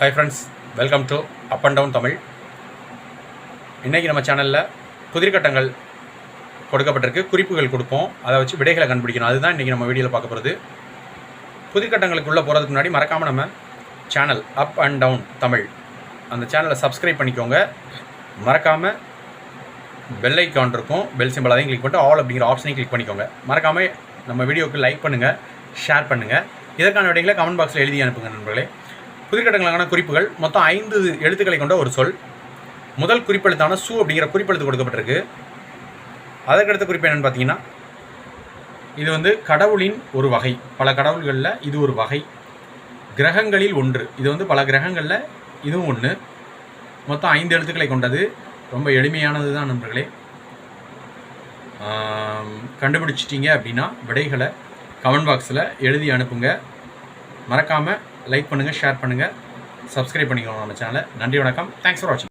Hi friends, welcome to up and down Tamil. இன்றைக்கி நம்ம சேனலில் புதிர்கட்டங்கள் கொடுக்கப்பட்டிருக்கு. குறிப்புகள் கொடுப்போம், அதை வச்சு விடைகளை கண்டுபிடிக்கணும். அதுதான் இன்றைக்கி நம்ம வீடியோவில் பார்க்க போகிறது. புதிர்கட்டங்களுக்குள்ளே போகிறதுக்கு முன்னாடி மறக்காமல் நம்ம channel up and down Tamil அந்த சேனலை சப்ஸ்கிரைப் பண்ணிக்கோங்க. மறக்காமல் பெல் ஐக்கான் இருக்கும், பெல் சிம்பிள் அதையும் கிளிக் பண்ணிட்டு ஆல் அப்படிங்கிற ஆப்ஷனையும் கிளிக் பண்ணிக்கோங்க. மறக்காமல் நம்ம வீடியோவுக்கு லைக் பண்ணுங்கள், ஷேர் பண்ணுங்கள். இதற்கான விடைகளை கமெண்ட் பாக்ஸில் எழுதி அனுப்புங்க நண்பர்களே. புதிர்கட்டங்களுக்கான குறிப்புகள் மொத்தம் 5 எழுத்துக்களை கொண்ட ஒரு சொல். முதல் குறிப்பெழுத்தான சு அப்படிங்கிற குறிப்பெழுத்து கொடுக்கப்பட்டிருக்கு. அதற்கடுத்த குறிப்பு என்னென்னு பார்த்தீங்கன்னா, இது கடவுளின் ஒரு வகை. பல கடவுள்களில் இது ஒரு வகை. கிரகங்களில் ஒன்று. இது பல கிரகங்களில் இதுவும் ஒன்று. மொத்தம் 5 எழுத்துக்களை கொண்டது. ரொம்ப எளிமையானது தான் நண்பர்களே. கண்டுபிடிச்சிட்டிங்க அப்படின்னா விடைகளை கமெண்ட் பாக்ஸில் எழுதி அனுப்புங்க. மறக்காமல் லைக் பண்ணுங்கள், ஷேர் பண்ணுங்கள், சப்ஸ்கிரைப் பண்ணிக்கோங்க நம்ம சேனலை. நன்றி, வணக்கம். தேங்க்ஸ் ஃபார் வாட்சிங்.